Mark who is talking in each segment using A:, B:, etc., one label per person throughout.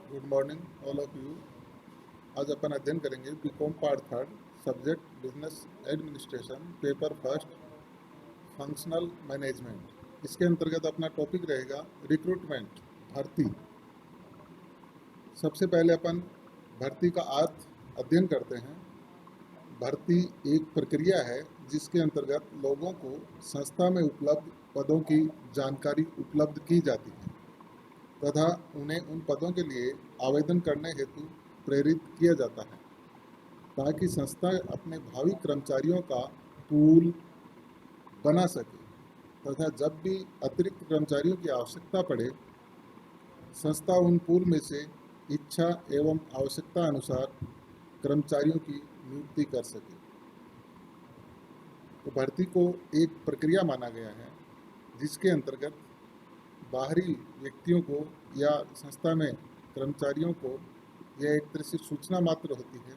A: Good morning all of you. आज अपन अध्ययन करेंगे BCom part third, subject business administration, paper first, functional management. इसके अंतर्गत अपना टॉपिक रहेगा रिक्रूटमेंट, भर्ती। सबसे पहले अपन भर्ती का अर्थ अध्ययन करते हैं। भर्ती एक प्रक्रिया है जिसके अंतर्गत लोगों को संस्था में उपलब्ध पदों की जानकारी उपलब्ध की जाती है तथा उन्हें उन पदों के लिए आवेदन करने हेतु प्रेरित किया जाता है ताकि संस्था अपने भावी कर्मचारियों का पूल बना सके तथा जब भी अतिरिक्त कर्मचारियों की आवश्यकता पड़े, संस्था उन पूल में से इच्छा एवं आवश्यकता अनुसार कर्मचारियों की नियुक्ति कर सके। तो भर्ती को एक प्रक्रिया माना गया है जिसके अंतर्गत बाहरी व्यक्तियों को या संस्था में कर्मचारियों को यह एक तरह से सूचना मात्र होती है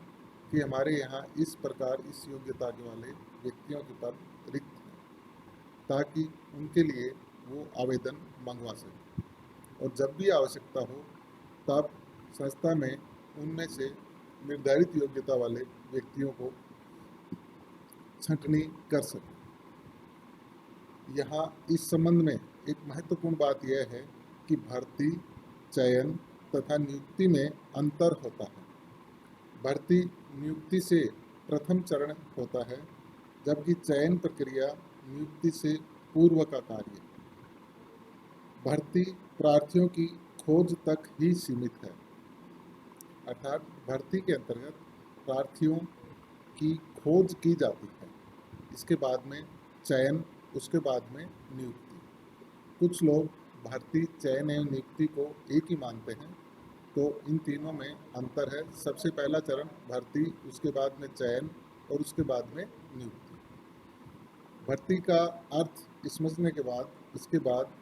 A: कि हमारे यहाँ इस प्रकार इस योग्यता के वाले व्यक्तियों के पद रिक्त हैं, ताकि उनके लिए वो आवेदन मंगवा सके और जब भी आवश्यकता हो तब संस्था में उनमें से निर्धारित योग्यता वाले व्यक्तियों को छंटनी कर सके। यहाँ इस संबंध में एक महत्वपूर्ण बात यह है कि भर्ती, चयन तथा नियुक्ति में अंतर होता है। भर्ती नियुक्ति से प्रथम चरण होता है, जबकि चयन प्रक्रिया नियुक्ति से पूर्व का कार्य। भर्ती प्रार्थियों की खोज तक ही सीमित है, अर्थात भर्ती के अंतर्गत प्रार्थियों की खोज की जाती है, इसके बाद में चयन, उसके बाद में नियुक्ति। कुछ लोग भर्ती, चयन एवं नियुक्ति को एक ही मानते हैं, तो इन तीनों में अंतर है। सबसे पहला चरण भर्ती, उसके बाद में चयन और उसके बाद में नियुक्ति। भर्ती का अर्थ समझने के बाद इसके बाद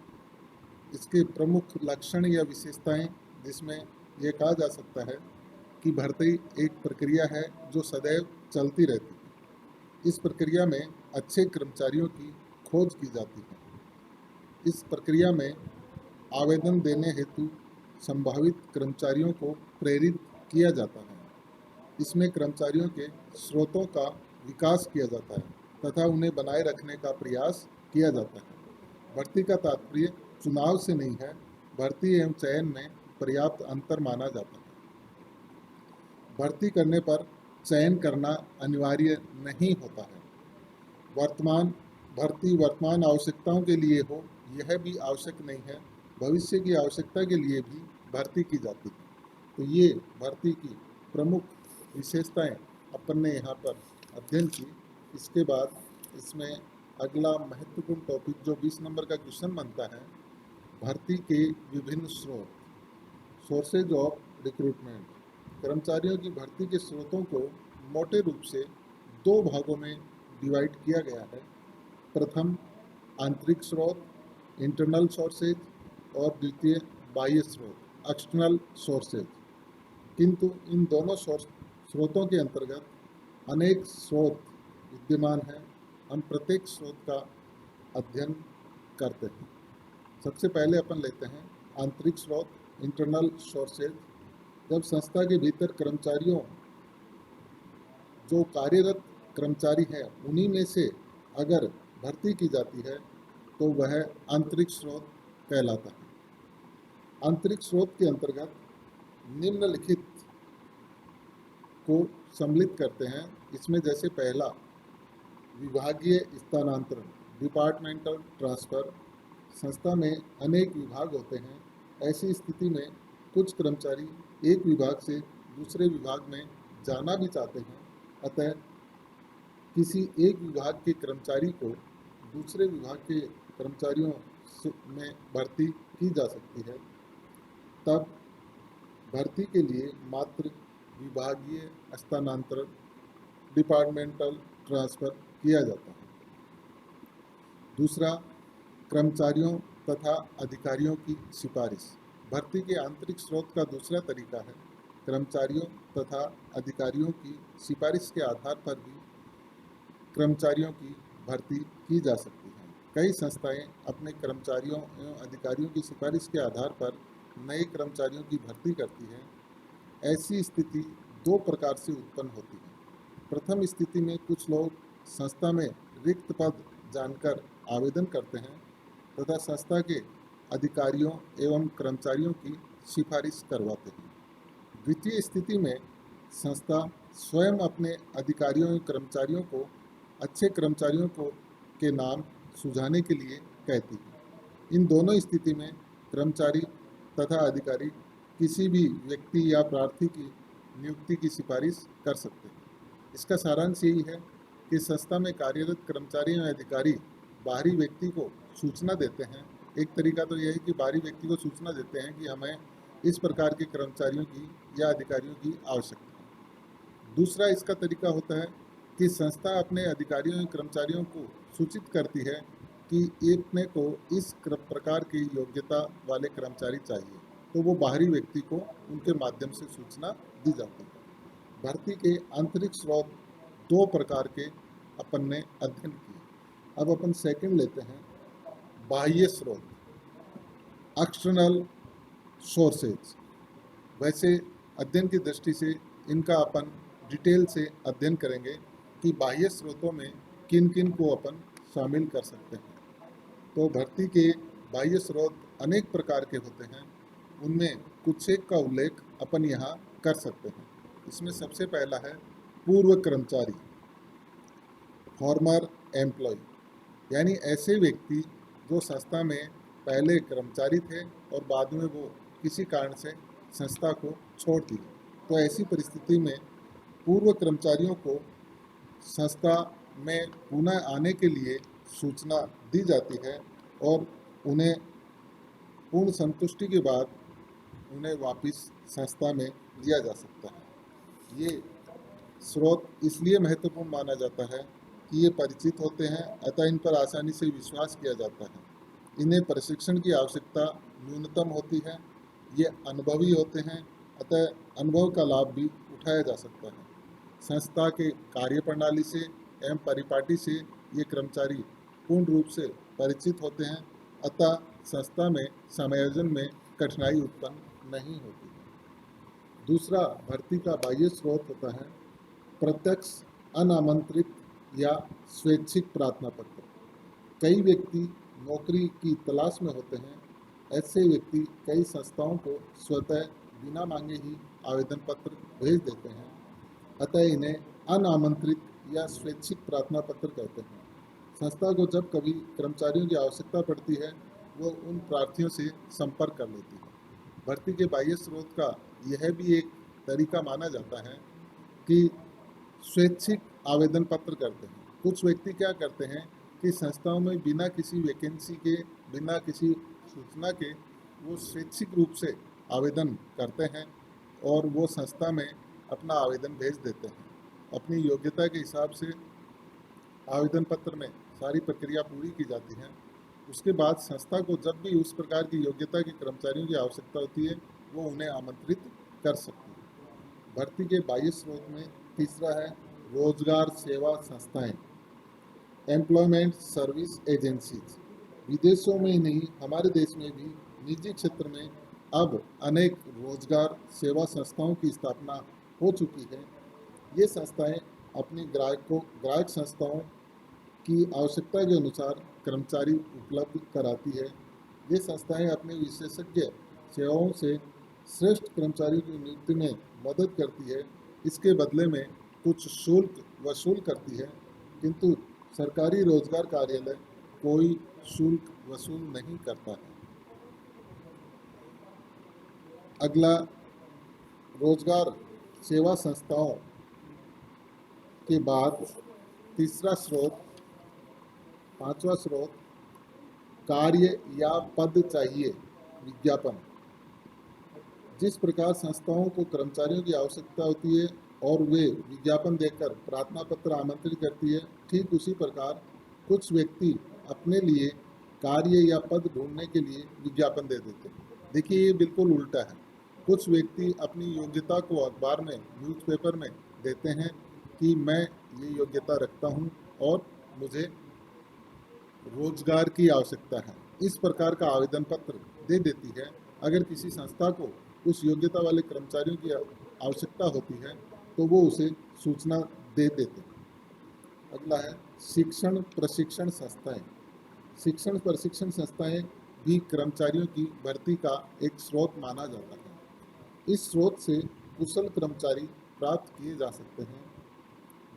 A: इसके प्रमुख लक्षण या विशेषताएं, जिसमें यह कहा जा सकता है कि भर्ती एक प्रक्रिया है जो सदैव चलती रहती है। इस प्रक्रिया में अच्छे कर्मचारियों की खोज की जाती है। इस प्रक्रिया में आवेदन देने हेतु संभावित कर्मचारियों को प्रेरित किया जाता है। इसमें कर्मचारियों के स्रोतों का विकास किया जाता है तथा उन्हें बनाए रखने का प्रयास किया जाता है। भर्ती का तात्पर्य चुनाव से नहीं है। भर्ती एवं चयन में पर्याप्त अंतर माना जाता है। भर्ती करने पर चयन करना अनिवार्य नहीं होता है। भर्ती वर्तमान आवश्यकताओं के लिए हो, यह भी आवश्यक नहीं है। भविष्य की आवश्यकता के लिए भी भर्ती की जाती है। तो ये भर्ती की प्रमुख विशेषताएं अपन ने यहाँ पर अध्ययन की। इसके बाद इसमें अगला महत्वपूर्ण टॉपिक जो 20 नंबर का क्वेश्चन बनता है, भर्ती के विभिन्न स्रोत, सोर्सेज ऑफ रिक्रूटमेंट। कर्मचारियों की भर्ती के स्रोतों को मोटे रूप से दो भागों में डिवाइड किया गया है। प्रथम आंतरिक स्रोत, इंटरनल सोर्सेज, और द्वितीय बाह्य स्रोत, एक्सटर्नल सोर्सेज। किंतु इन दोनों स्रोतों के अंतर्गत अनेक स्रोत विद्यमान हैं। हम प्रत्येक स्रोत का अध्ययन करते हैं। सबसे पहले अपन लेते हैं आंतरिक स्रोत, इंटरनल सोर्सेज। जब संस्था के भीतर कर्मचारियों जो कार्यरत कर्मचारी हैं उन्हीं में से अगर भर्ती की जाती है तो वह आंतरिक स्रोत कहलाता है। आंतरिक स्रोत के अंतर्गत निम्नलिखित को सम्मिलित करते हैं। इसमें जैसे पहला विभागीय स्थानांतरण, डिपार्टमेंटल ट्रांसफ़र। संस्था में अनेक विभाग होते हैं। ऐसी स्थिति में कुछ कर्मचारी एक विभाग से दूसरे विभाग में जाना भी चाहते हैं, अतः किसी एक विभाग के कर्मचारी को दूसरे विभाग के कर्मचारियों में भर्ती की जा सकती है। तब भर्ती के लिए मात्र विभागीय स्थानांतरण, डिपार्टमेंटल ट्रांसफ़र किया जाता है। दूसरा, कर्मचारियों तथा अधिकारियों की सिफारिश। भर्ती के आंतरिक स्रोत का दूसरा तरीका है कर्मचारियों तथा अधिकारियों की सिफारिश के आधार पर भी कर्मचारियों की भर्ती की जा सकती है। कई संस्थाएं अपने कर्मचारियों एवं अधिकारियों की सिफारिश के आधार पर नए कर्मचारियों की भर्ती करती है, ऐसी स्थिति दो प्रकार से उत्पन्न होती है। प्रथम स्थिति में कुछ लोग संस्था में रिक्त पद जानकर आवेदन करते हैं तथा संस्था के अधिकारियों एवं कर्मचारियों की सिफारिश करवाते हैं। द्वितीय स्थिति में संस्था स्वयं अपने अधिकारियों एवं कर्मचारियों को अच्छे कर्मचारियों को के नाम सुझाने के लिए कहती है। इन दोनों स्थिति में कर्मचारी तथा अधिकारी किसी भी व्यक्ति या प्रार्थी की नियुक्ति की सिफारिश कर सकते हैं। इसका सारांश यही है कि संस्था में कार्यरत कर्मचारी या अधिकारी बाहरी व्यक्ति को सूचना देते हैं। एक तरीका तो यह है कि बाहरी व्यक्ति को सूचना देते हैं कि हमें इस प्रकार के कर्मचारियों की या अधिकारियों की आवश्यकता है। दूसरा इसका तरीका होता है कि संस्था अपने अधिकारियों या कर्मचारियों को सूचित करती है कि अपने को इस प्रकार की योग्यता वाले कर्मचारी चाहिए, तो वो बाहरी व्यक्ति को उनके माध्यम से सूचना दी जाती है। भर्ती के आंतरिक स्रोत दो प्रकार के अपन ने अध्ययन किए। अब अपन सेकंड लेते हैं, बाह्य स्रोत, एक्सटर्नल सोर्सेज। वैसे अध्ययन की दृष्टि से इनका अपन डिटेल से अध्ययन करेंगे कि बाह्य स्रोतों में किन किन को अपन शामिल कर सकते हैं। तो भर्ती के बाह्य स्रोत अनेक प्रकार के होते हैं, उनमें कुछ एक का उल्लेख अपन यहाँ कर सकते हैं। इसमें सबसे पहला है पूर्व कर्मचारी, फॉर्मर एम्प्लॉय, यानी ऐसे व्यक्ति जो संस्था में पहले कर्मचारी थे और बाद में वो किसी कारण से संस्था को छोड़ दिए। तो ऐसी परिस्थिति में पूर्व कर्मचारियों को संस्था में पुनः आने के लिए सूचना दी जाती है और उन्हें पूर्ण संतुष्टि के बाद उन्हें वापस संस्था में लिया जा सकता है। ये स्रोत इसलिए महत्वपूर्ण माना जाता है कि ये परिचित होते हैं, अतः इन पर आसानी से विश्वास किया जाता है। इन्हें प्रशिक्षण की आवश्यकता न्यूनतम होती है। ये अनुभवी होते हैं, अतः अनुभव का लाभ भी उठाया जा सकता है। संस्था के कार्य प्रणाली से एवं परिपाटी से ये कर्मचारी पूर्ण रूप से परिचित होते हैं, अतः संस्था में समायोजन में कठिनाई उत्पन्न नहीं होती है। दूसरा भर्ती का बाह्य स्रोत होता है प्रत्यक्ष अनामंत्रित या स्वैच्छिक प्रार्थना पत्र। कई व्यक्ति नौकरी की तलाश में होते हैं। ऐसे व्यक्ति कई संस्थाओं को स्वतः बिना मांगे ही आवेदन पत्र भेज देते हैं, अतः इन्हें अनामंत्रित या स्वैच्छिक प्रार्थना पत्र कहते हैं। संस्था को जब कभी कर्मचारियों की आवश्यकता पड़ती है, वो उन प्रार्थियों से संपर्क कर लेती है। भर्ती के बाह्य स्रोत का यह भी एक तरीका माना जाता है कि स्वैच्छिक आवेदन पत्र करते हैं। कुछ व्यक्ति क्या करते हैं कि संस्थाओं में बिना किसी वैकेंसी के, बिना किसी सूचना के वो स्वैच्छिक रूप से आवेदन करते हैं और वो संस्था में अपना आवेदन भेज देते हैं। अपनी योग्यता के हिसाब से आवेदन पत्र में सारी प्रक्रिया पूरी की जाती है। उसके बाद संस्था को जब भी उस प्रकार की योग्यता के कर्मचारियों की आवश्यकता होती है, वो उन्हें आमंत्रित कर सकती है। भर्ती के बाह्य स्रोत में तीसरा है रोजगार सेवा संस्थाएं, एम्प्लॉयमेंट सर्विस एजेंसीज। विदेशों में ही नहीं, हमारे देश में भी निजी क्षेत्र में अब अनेक रोजगार सेवा संस्थाओं की स्थापना हो चुकी है। ये संस्थाएं अपनी ग्राहक संस्थाओं की आवश्यकता के अनुसार कर्मचारी उपलब्ध कराती है। ये संस्थाएं अपने विशेषज्ञ सेवाओं से श्रेष्ठ कर्मचारी की नियुक्ति में मदद करती है। इसके बदले में कुछ शुल्क वसूल करती है, किंतु सरकारी रोजगार कार्यालय कोई शुल्क वसूल नहीं करता है। अगला रोजगार सेवा संस्थाओं के बाद तीसरा स्रोत, पांचवा स्रोत कार्य या पद चाहिए विज्ञापन। जिस प्रकार संस्थाओं को कर्मचारियों की आवश्यकता होती है और वे विज्ञापन देकर प्रार्थना पत्र आमंत्रित करती है, ठीक उसी प्रकार कुछ व्यक्ति अपने लिए कार्य या पद ढूंढने के लिए विज्ञापन दे देते हैं। देखिए, ये बिल्कुल उल्टा है। कुछ व्यक्ति अपनी योग्यता को अखबार में, न्यूज़पेपर में देते हैं कि मैं ये योग्यता रखता हूँ और मुझे रोजगार की आवश्यकता है। इस प्रकार का आवेदन पत्र दे देती है, अगर किसी संस्था को उस योग्यता वाले कर्मचारियों की आवश्यकता होती है तो वो उसे सूचना दे देते हैं। अगला है शिक्षण प्रशिक्षण संस्थाएं। शिक्षण प्रशिक्षण संस्थाएं भी कर्मचारियों की भर्ती का एक स्रोत माना जाता है। इस स्रोत से कुशल कर्मचारी प्राप्त किए जा सकते हैं।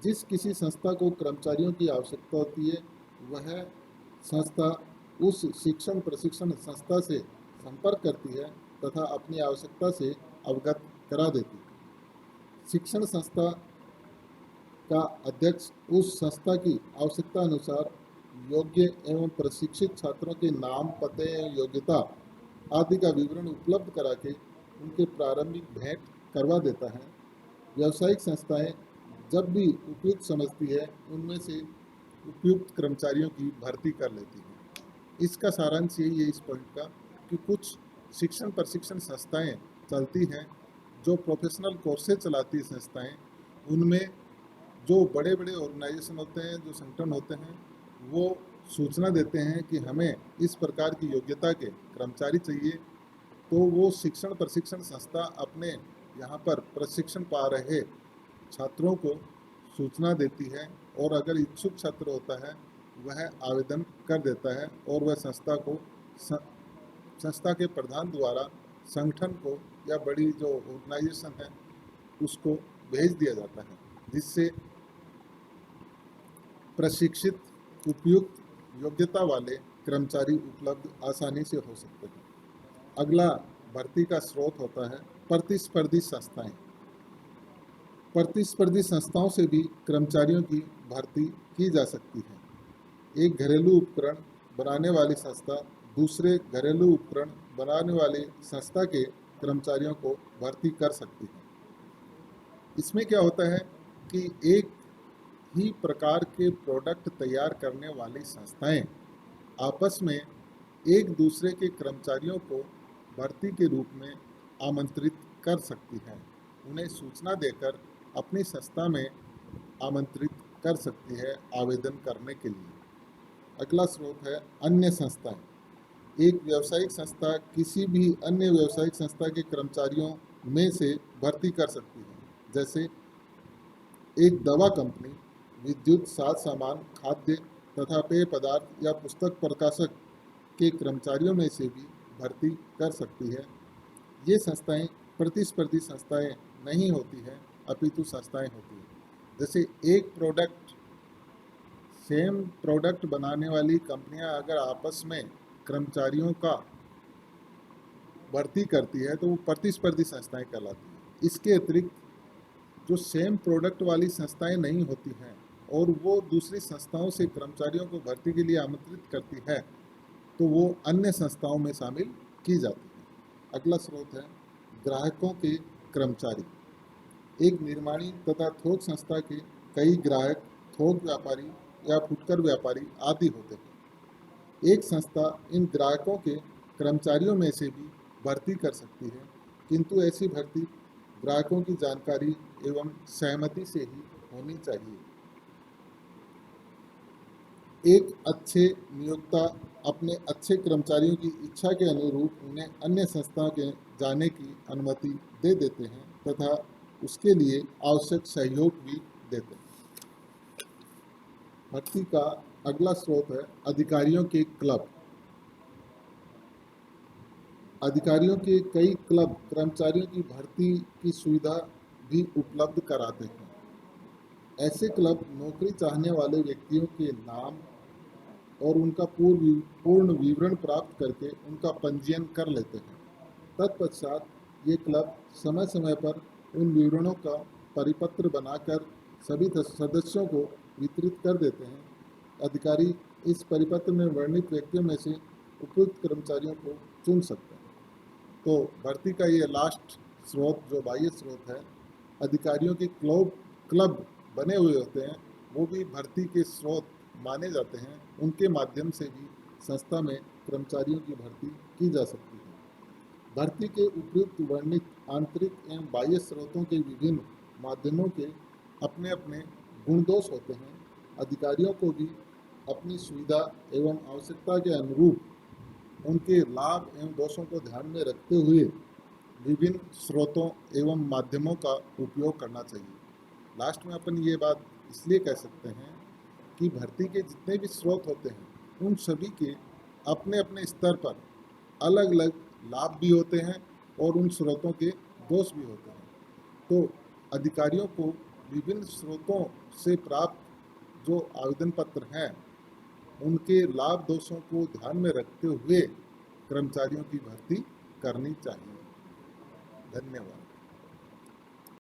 A: जिस किसी संस्था को कर्मचारियों की आवश्यकता होती है वह संस्था उस शिक्षण प्रशिक्षण संस्था से संपर्क करती है तथा अपनी आवश्यकता से अवगत करा देती है। शिक्षण संस्था का अध्यक्ष उस संस्था की आवश्यकता अनुसार योग्य एवं प्रशिक्षित छात्रों के नाम, पते एवं योग्यता आदि का विवरण उपलब्ध करा के उनके प्रारंभिक भेंट करवा देता है। व्यावसायिक संस्थाएं जब भी उपयुक्त समझती है उनमें से उपयुक्त कर्मचारियों की भर्ती कर लेती है। इसका सारांश यही है इस पॉइंट का कि कुछ शिक्षण प्रशिक्षण संस्थाएं चलती हैं जो प्रोफेशनल कोर्सेज चलाती है संस्थाएं, उनमें जो बड़े बड़े ऑर्गेनाइजेशन होते हैं, जो संगठन होते हैं, वो सूचना देते हैं कि हमें इस प्रकार की योग्यता के कर्मचारी चाहिए, तो वो शिक्षण प्रशिक्षण संस्था अपने यहाँ पर प्रशिक्षण पा रहे छात्रों को सूचना देती है और अगर इच्छुक छात्र होता है वह आवेदन कर देता है और वह संस्था के प्रधान द्वारा संगठन को या बड़ी जो ऑर्गेनाइजेशन है उसको भेज दिया जाता है, जिससे प्रशिक्षित उपयुक्त योग्यता वाले कर्मचारी उपलब्ध आसानी से हो सकते हैं। अगला भर्ती का स्रोत होता है प्रतिस्पर्धी संस्थाएं। प्रतिस्पर्धी संस्थाओं से भी कर्मचारियों की भर्ती की जा सकती है। एक घरेलू उपकरण बनाने वाली संस्था दूसरे घरेलू उपकरण बनाने वाली संस्था के कर्मचारियों को भर्ती कर सकती है। इसमें क्या होता है कि एक ही प्रकार के प्रोडक्ट तैयार करने वाली संस्थाएं आपस में एक दूसरे के कर्मचारियों को भर्ती के रूप में आमंत्रित कर सकती है, उन्हें सूचना देकर अपनी संस्था में आमंत्रित कर सकती है आवेदन करने के लिए। अगला स्रोत है अन्य संस्थाएं। एक व्यावसायिक संस्था किसी भी अन्य व्यावसायिक संस्था के कर्मचारियों में से भर्ती कर सकती है, जैसे एक दवा कंपनी विद्युत साज सामान, खाद्य तथा पेय पदार्थ या पुस्तक प्रकाशक के कर्मचारियों में से भी भर्ती कर सकती है। ये संस्थाएं प्रतिस्पर्धी संस्थाएं नहीं होती हैं, अपितु संस्थाएं होती हैं। जैसे एक सेम प्रोडक्ट बनाने वाली कंपनियां अगर आपस में कर्मचारियों का भर्ती करती है तो वो प्रतिस्पर्धी संस्थाएं कहलाती हैं। इसके अतिरिक्त जो सेम प्रोडक्ट वाली संस्थाएं नहीं होती हैं और वो दूसरी संस्थाओं से कर्मचारियों को भर्ती के लिए आमंत्रित करती है तो वो अन्य संस्थाओं में शामिल की जाती है। अगला स्रोत है ग्राहकों के कर्मचारी। एक निर्माणी तथा थोक संस्था के कई ग्राहक थोक व्यापारी या फुटकर व्यापारी आदि होते हैं। एक संस्था इन ग्राहकों के कर्मचारियों में से भी भर्ती कर सकती है, किंतु ऐसी भर्ती ग्राहकों की जानकारी एवं सहमति से ही होनी चाहिए। एक अच्छे नियोक्ता अपने अच्छे कर्मचारियों की इच्छा के अनुरूप उन्हें अन्य संस्था के जाने की अनुमति दे देते हैं तथा उसके लिए आवश्यक सहयोग भी देते हैं। भर्ती का अगला स्रोत है अधिकारियों के क्लब। अधिकारियों के कई क्लब कर्मचारियों की भर्ती की सुविधा भी उपलब्ध कराते हैं। ऐसे क्लब नौकरी चाहने वाले व्यक्तियों के नाम और उनका पूर्ण विवरण प्राप्त करके उनका पंजीयन कर लेते हैं। तत्पश्चात ये क्लब समय समय पर उन विवरणों का परिपत्र बनाकर सभी सदस्यों को वितरित कर देते हैं। अधिकारी इस परिपत्र में वर्णित व्यक्तियों में से उपयुक्त कर्मचारियों को चुन सकते हैं। तो भर्ती का ये लास्ट स्रोत जो बाह्य स्रोत है, अधिकारियों के क्लब बने हुए होते हैं, वो भी भर्ती के स्रोत माने जाते हैं। उनके माध्यम से भी संस्था में कर्मचारियों की भर्ती की जा सकती है। भर्ती के उपयुक्त वर्णित आंतरिक एवं बाह्य स्रोतों के विभिन्न माध्यमों के अपने अपने गुण दोष होते हैं। अधिकारियों को भी अपनी सुविधा एवं आवश्यकता के अनुरूप उनके लाभ एवं दोषों को ध्यान में रखते हुए विभिन्न स्रोतों एवं माध्यमों का उपयोग करना चाहिए। लास्ट में अपन ये बात इसलिए कह सकते हैं कि भर्ती के जितने भी स्रोत होते हैं उन सभी के अपने अपने स्तर पर अलग अलग लाभ भी होते हैं और उन स्रोतों के दोष भी होते हैं। तो अधिकारियों को विभिन्न स्रोतों से प्राप्त जो आवेदन पत्र हैं उनके लाभ दोषों को ध्यान में रखते हुए कर्मचारियों की भर्ती करनी चाहिए। धन्यवाद।